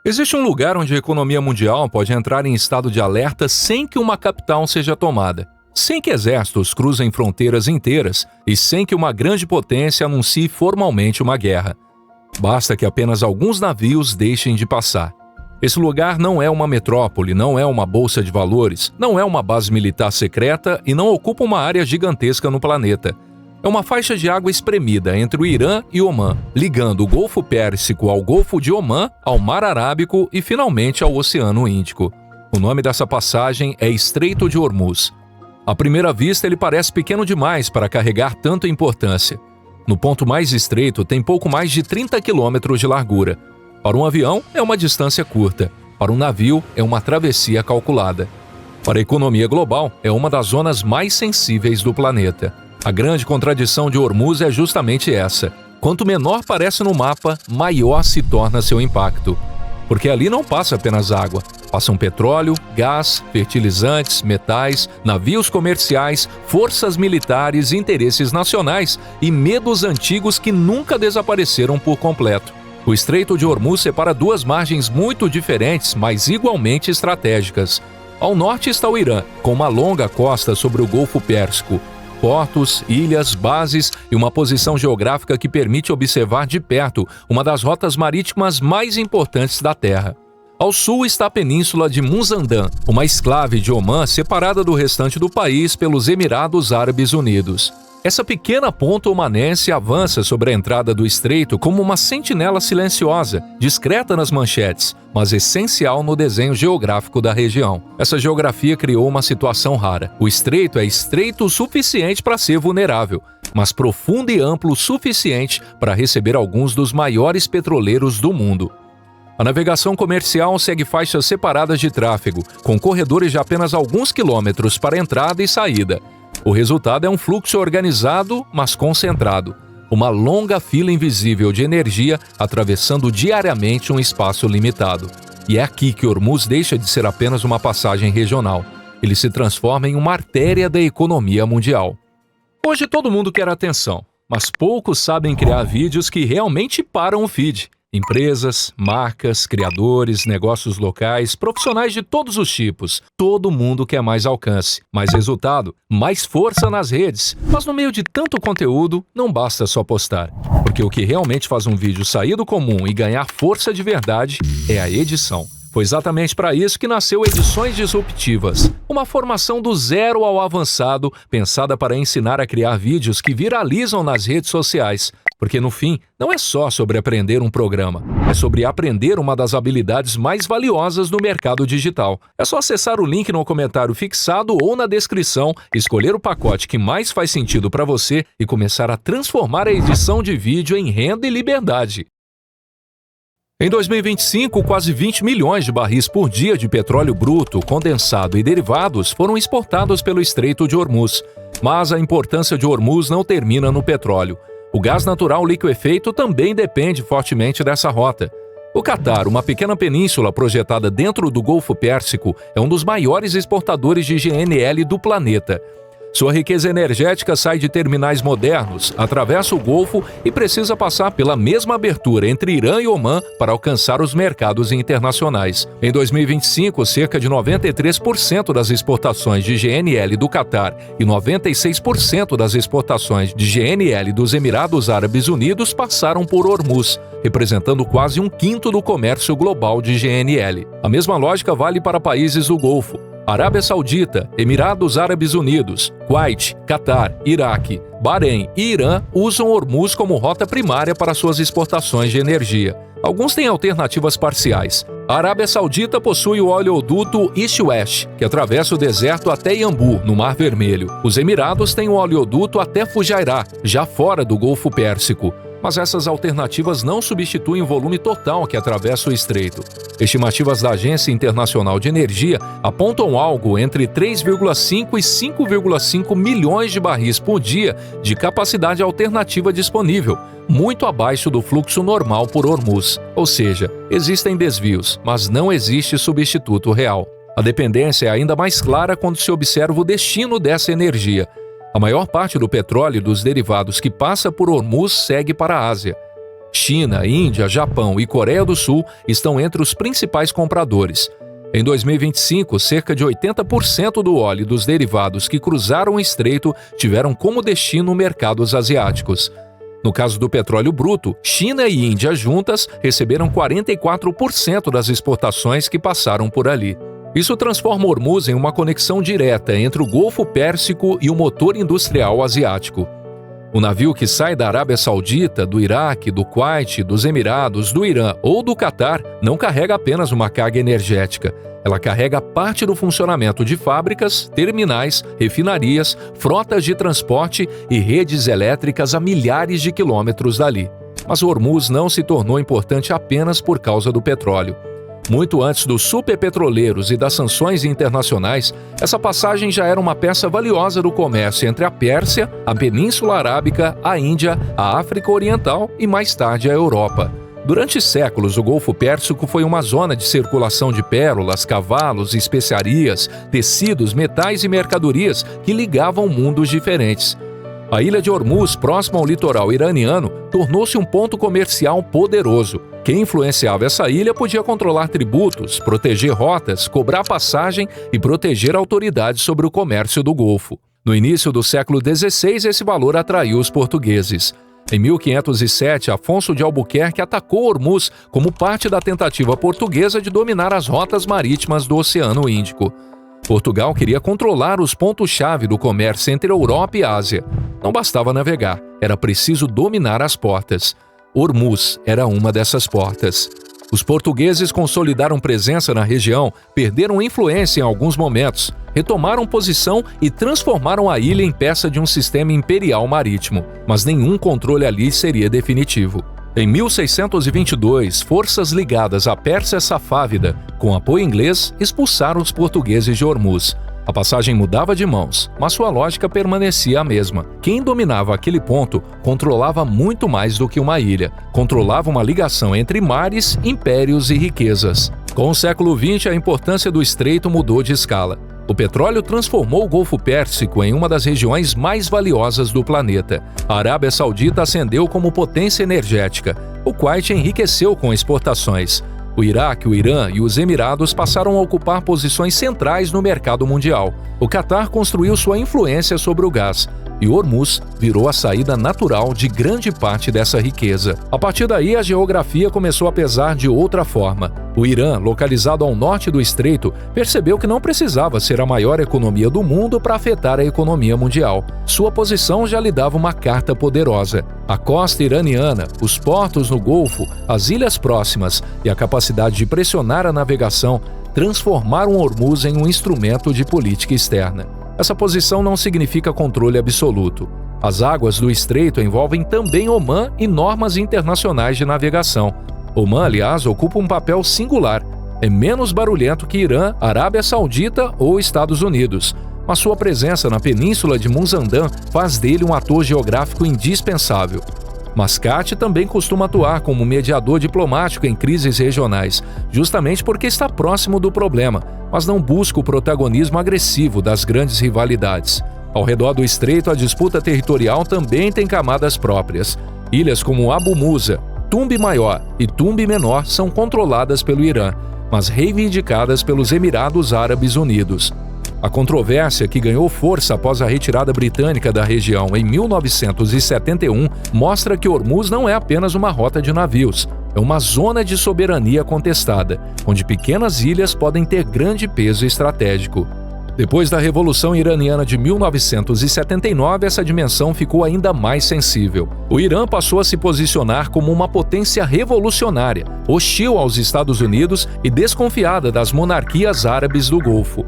Existe um lugar onde a economia mundial pode entrar em estado de alerta sem que uma capital seja tomada, sem que exércitos cruzem fronteiras inteiras e sem que uma grande potência anuncie formalmente uma guerra. Basta que apenas alguns navios deixem de passar. Esse lugar não é uma metrópole, não é uma bolsa de valores, não é uma base militar secreta e não ocupa uma área gigantesca no planeta. É uma faixa de água espremida entre o Irã e Omã, ligando o Golfo Pérsico ao Golfo de Omã, ao Mar Arábico e finalmente ao Oceano Índico. O nome dessa passagem é Estreito de Hormuz. À primeira vista, ele parece pequeno demais para carregar tanta importância. No ponto mais estreito, tem pouco mais de 30 quilômetros de largura. Para um avião, é uma distância curta. Para um navio, é uma travessia calculada. Para a economia global, é uma das zonas mais sensíveis do planeta. A grande contradição de Hormuz é justamente essa. Quanto menor parece no mapa, maior se torna seu impacto. Porque ali não passa apenas água. Passam petróleo, gás, fertilizantes, metais, navios comerciais, forças militares, interesses nacionais e medos antigos que nunca desapareceram por completo. O Estreito de Hormuz separa duas margens muito diferentes, mas igualmente estratégicas. Ao norte está o Irã, com uma longa costa sobre o Golfo Pérsico. Portos, ilhas, bases e uma posição geográfica que permite observar de perto uma das rotas marítimas mais importantes da Terra. Ao sul está a península de Muzandan, uma exclave de Omã separada do restante do país pelos Emirados Árabes Unidos. Essa pequena ponta omanense avança sobre a entrada do estreito como uma sentinela silenciosa, discreta nas manchetes, mas essencial no desenho geográfico da região. Essa geografia criou uma situação rara. O estreito é estreito o suficiente para ser vulnerável, mas profundo e amplo o suficiente para receber alguns dos maiores petroleiros do mundo. A navegação comercial segue faixas separadas de tráfego, com corredores de apenas alguns quilômetros para entrada e saída. O resultado é um fluxo organizado, mas concentrado. Uma longa fila invisível de energia atravessando diariamente um espaço limitado. E é aqui que Hormuz deixa de ser apenas uma passagem regional. Ele se transforma em uma artéria da economia mundial. Hoje todo mundo quer atenção, mas poucos sabem criar vídeos que realmente param o feed. Empresas, marcas, criadores, negócios locais, profissionais de todos os tipos. Todo mundo quer mais alcance, mais resultado, mais força nas redes. Mas no meio de tanto conteúdo, não basta só postar. Porque o que realmente faz um vídeo sair do comum e ganhar força de verdade é a edição. Foi exatamente para isso que nasceu Edições Disruptivas, uma formação do zero ao avançado, pensada para ensinar a criar vídeos que viralizam nas redes sociais. Porque no fim, não é só sobre aprender um programa, é sobre aprender uma das habilidades mais valiosas do mercado digital. É só acessar o link no comentário fixado ou na descrição, escolher o pacote que mais faz sentido para você e começar a transformar a edição de vídeo em renda e liberdade. Em 2025, quase 20 milhões de barris por dia de petróleo bruto, condensado e derivados foram exportados pelo Estreito de Hormuz. Mas a importância de Hormuz não termina no petróleo. O gás natural liquefeito também depende fortemente dessa rota. O Catar, uma pequena península projetada dentro do Golfo Pérsico, é um dos maiores exportadores de GNL do planeta. Sua riqueza energética sai de terminais modernos, atravessa o Golfo e precisa passar pela mesma abertura entre Irã e Omã para alcançar os mercados internacionais. Em 2025, cerca de 93% das exportações de GNL do Catar e 96% das exportações de GNL dos Emirados Árabes Unidos passaram por Hormuz, representando quase um quinto do comércio global de GNL. A mesma lógica vale para países do Golfo. Arábia Saudita, Emirados Árabes Unidos, Kuwait, Catar, Iraque, Bahrein e Irã usam Hormuz como rota primária para suas exportações de energia. Alguns têm alternativas parciais. A Arábia Saudita possui o oleoduto East-West, que atravessa o deserto até Iambu, no Mar Vermelho. Os Emirados têm o oleoduto até Fujairah, já fora do Golfo Pérsico. Mas essas alternativas não substituem o volume total que atravessa o estreito. Estimativas da Agência Internacional de Energia apontam algo entre 3,5 e 5,5 milhões de barris por dia de capacidade alternativa disponível, muito abaixo do fluxo normal por Hormuz. Ou seja, existem desvios, mas não existe substituto real. A dependência é ainda mais clara quando se observa o destino dessa energia. A maior parte do petróleo e dos derivados que passa por Hormuz segue para a Ásia. China, Índia, Japão e Coreia do Sul estão entre os principais compradores. Em 2025, cerca de 80% do óleo e dos derivados que cruzaram o estreito tiveram como destino mercados asiáticos. No caso do petróleo bruto, China e Índia juntas receberam 44% das exportações que passaram por ali. Isso transforma Hormuz em uma conexão direta entre o Golfo Pérsico e o motor industrial asiático. O navio que sai da Arábia Saudita, do Iraque, do Kuwait, dos Emirados, do Irã ou do Catar não carrega apenas uma carga energética. Ela carrega parte do funcionamento de fábricas, terminais, refinarias, frotas de transporte e redes elétricas a milhares de quilômetros dali. Mas Hormuz não se tornou importante apenas por causa do petróleo. Muito antes dos superpetroleiros e das sanções internacionais, essa passagem já era uma peça valiosa do comércio entre a Pérsia, a Península Arábica, a Índia, a África Oriental e mais tarde a Europa. Durante séculos, o Golfo Pérsico foi uma zona de circulação de pérolas, cavalos, especiarias, tecidos, metais e mercadorias que ligavam mundos diferentes. A ilha de Hormuz, próxima ao litoral iraniano, tornou-se um ponto comercial poderoso. Quem influenciava essa ilha podia controlar tributos, proteger rotas, cobrar passagem e proteger autoridades sobre o comércio do Golfo. No início do século XVI, esse valor atraiu os portugueses. Em 1507, Afonso de Albuquerque atacou Hormuz como parte da tentativa portuguesa de dominar as rotas marítimas do Oceano Índico. Portugal queria controlar os pontos-chave do comércio entre Europa e Ásia. Não bastava navegar, era preciso dominar as portas. Hormuz era uma dessas portas. Os portugueses consolidaram presença na região, perderam influência em alguns momentos, retomaram posição e transformaram a ilha em peça de um sistema imperial marítimo, mas nenhum controle ali seria definitivo. Em 1622, forças ligadas à Pérsia Safávida, com apoio inglês, expulsaram os portugueses de Hormuz. A passagem mudava de mãos, mas sua lógica permanecia a mesma. Quem dominava aquele ponto controlava muito mais do que uma ilha. Controlava uma ligação entre mares, impérios e riquezas. Com o século XX, a importância do estreito mudou de escala. O petróleo transformou o Golfo Pérsico em uma das regiões mais valiosas do planeta. A Arábia Saudita ascendeu como potência energética. O Kuwait enriqueceu com exportações. O Iraque, o Irã e os Emirados passaram a ocupar posições centrais no mercado mundial. O Catar construiu sua influência sobre o gás. E Hormuz virou a saída natural de grande parte dessa riqueza. A partir daí, a geografia começou a pesar de outra forma. O Irã, localizado ao norte do estreito, percebeu que não precisava ser a maior economia do mundo para afetar a economia mundial. Sua posição já lhe dava uma carta poderosa. A costa iraniana, os portos no Golfo, as ilhas próximas e a capacidade de pressionar a navegação transformaram Hormuz em um instrumento de política externa. Essa posição não significa controle absoluto. As águas do estreito envolvem também Omã e normas internacionais de navegação. Omã, aliás, ocupa um papel singular. É menos barulhento que Irã, Arábia Saudita ou Estados Unidos, mas sua presença na península de Muzandam faz dele um ator geográfico indispensável. Mascate também costuma atuar como mediador diplomático em crises regionais, justamente porque está próximo do problema, mas não busca o protagonismo agressivo das grandes rivalidades. Ao redor do estreito, a disputa territorial também tem camadas próprias. Ilhas como Abu Musa, Tumbe Maior e Tumbe Menor são controladas pelo Irã, mas reivindicadas pelos Emirados Árabes Unidos. A controvérsia, que ganhou força após a retirada britânica da região em 1971, mostra que Hormuz não é apenas uma rota de navios, é uma zona de soberania contestada, onde pequenas ilhas podem ter grande peso estratégico. Depois da Revolução Iraniana de 1979, essa dimensão ficou ainda mais sensível. O Irã passou a se posicionar como uma potência revolucionária, hostil aos Estados Unidos e desconfiada das monarquias árabes do Golfo.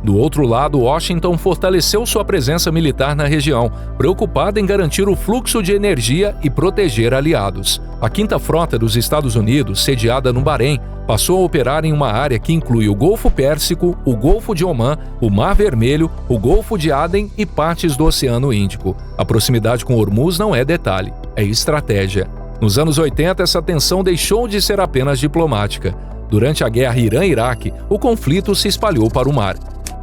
Do outro lado, Washington fortaleceu sua presença militar na região, preocupada em garantir o fluxo de energia e proteger aliados. A Quinta Frota dos Estados Unidos, sediada no Bahrein, passou a operar em uma área que inclui o Golfo Pérsico, o Golfo de Omã, o Mar Vermelho, o Golfo de Aden e partes do Oceano Índico. A proximidade com Hormuz não é detalhe, é estratégia. Nos anos 80, essa tensão deixou de ser apenas diplomática. Durante a guerra Irã-Iraque, o conflito se espalhou para o mar.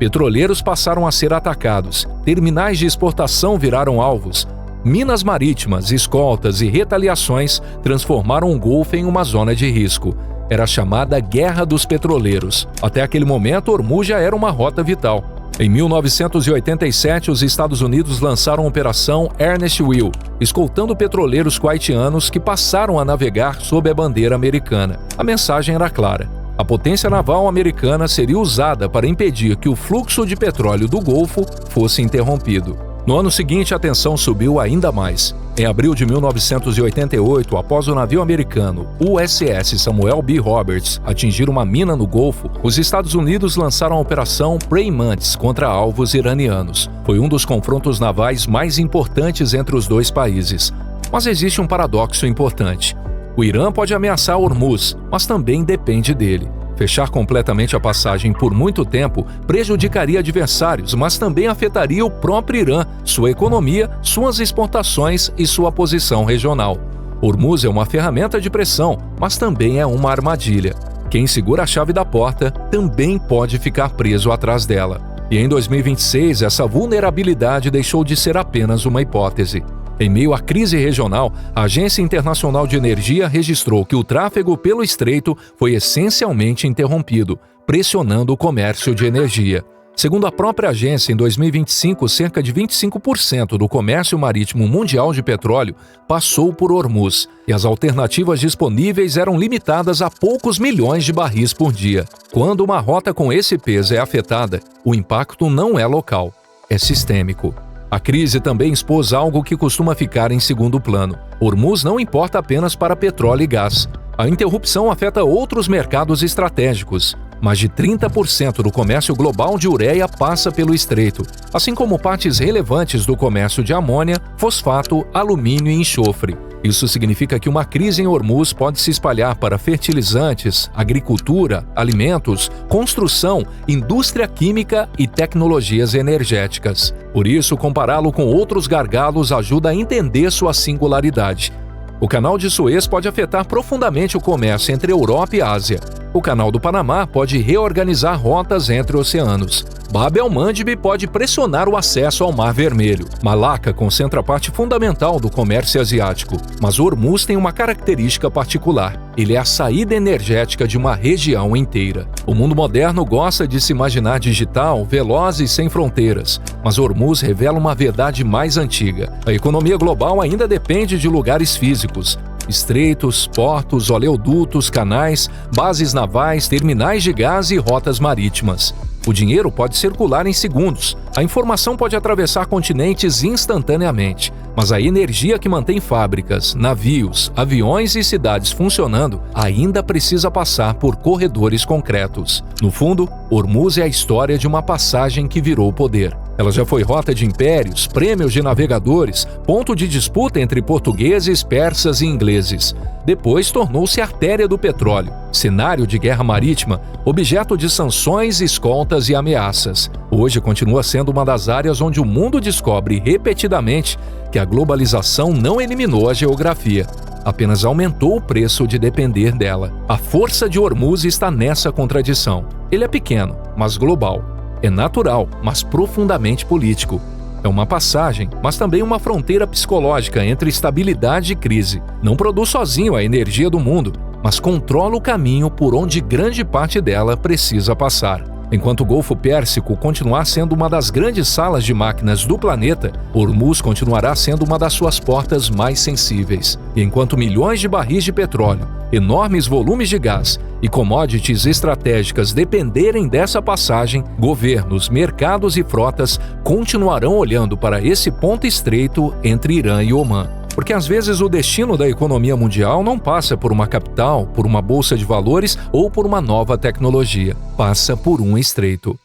Petroleiros passaram a ser atacados, terminais de exportação viraram alvos. Minas marítimas, escoltas e retaliações transformaram o Golfo em uma zona de risco. Era a chamada Guerra dos Petroleiros. Até aquele momento, Hormuz já era uma rota vital. Em 1987, os Estados Unidos lançaram a Operação Ernest Will, escoltando petroleiros kuwaitianos que passaram a navegar sob a bandeira americana. A mensagem era clara: a potência naval americana seria usada para impedir que o fluxo de petróleo do Golfo fosse interrompido. No ano seguinte, a tensão subiu ainda mais. Em abril de 1988, após o navio americano USS Samuel B. Roberts atingir uma mina no Golfo, os Estados Unidos lançaram a Operação Praying Mantis contra alvos iranianos. Foi um dos confrontos navais mais importantes entre os dois países. Mas existe um paradoxo importante. O Irã pode ameaçar Hormuz, mas também depende dele. Fechar completamente a passagem por muito tempo prejudicaria adversários, mas também afetaria o próprio Irã, sua economia, suas exportações e sua posição regional. Hormuz é uma ferramenta de pressão, mas também é uma armadilha. Quem segura a chave da porta também pode ficar preso atrás dela. E em 2026, essa vulnerabilidade deixou de ser apenas uma hipótese. Em meio à crise regional, a Agência Internacional de Energia registrou que o tráfego pelo estreito foi essencialmente interrompido, pressionando o comércio de energia. Segundo a própria agência, em 2025, cerca de 25% do comércio marítimo mundial de petróleo passou por Hormuz, e as alternativas disponíveis eram limitadas a poucos milhões de barris por dia. Quando uma rota com esse peso é afetada, o impacto não é local, é sistêmico. A crise também expôs algo que costuma ficar em segundo plano. Hormuz não importa apenas para petróleo e gás. A interrupção afeta outros mercados estratégicos. Mais de 30% do comércio global de ureia passa pelo estreito, assim como partes relevantes do comércio de amônia, fosfato, alumínio e enxofre. Isso significa que uma crise em Hormuz pode se espalhar para fertilizantes, agricultura, alimentos, construção, indústria química e tecnologias energéticas. Por isso, compará-lo com outros gargalos ajuda a entender sua singularidade. O Canal de Suez pode afetar profundamente o comércio entre Europa e Ásia. O Canal do Panamá pode reorganizar rotas entre oceanos. Bab el-Mandeb pode pressionar o acesso ao Mar Vermelho. Malaca concentra a parte fundamental do comércio asiático. Mas Hormuz tem uma característica particular. Ele é a saída energética de uma região inteira. O mundo moderno gosta de se imaginar digital, veloz e sem fronteiras. Mas Hormuz revela uma verdade mais antiga. A economia global ainda depende de lugares físicos. Estreitos, portos, oleodutos, canais, bases navais, terminais de gás e rotas marítimas. O dinheiro pode circular em segundos, a informação pode atravessar continentes instantaneamente, mas a energia que mantém fábricas, navios, aviões e cidades funcionando ainda precisa passar por corredores concretos. No fundo, Hormuz é a história de uma passagem que virou poder. Ela já foi rota de impérios, prêmios de navegadores, ponto de disputa entre portugueses, persas e ingleses. Depois tornou-se artéria do petróleo, cenário de guerra marítima, objeto de sanções, escoltas e ameaças. Hoje continua sendo uma das áreas onde o mundo descobre repetidamente que a globalização não eliminou a geografia, apenas aumentou o preço de depender dela. A força de Hormuz está nessa contradição. Ele é pequeno, mas global. É natural, mas profundamente político. É uma passagem, mas também uma fronteira psicológica entre estabilidade e crise. Não produz sozinho a energia do mundo, mas controla o caminho por onde grande parte dela precisa passar. Enquanto o Golfo Pérsico continuar sendo uma das grandes salas de máquinas do planeta, Hormuz continuará sendo uma das suas portas mais sensíveis. E enquanto milhões de barris de petróleo, enormes volumes de gás e commodities estratégicas dependerem dessa passagem, governos, mercados e frotas continuarão olhando para esse ponto estreito entre Irã e Omã. Porque às vezes o destino da economia mundial não passa por uma capital, por uma bolsa de valores ou por uma nova tecnologia. Passa por um estreito.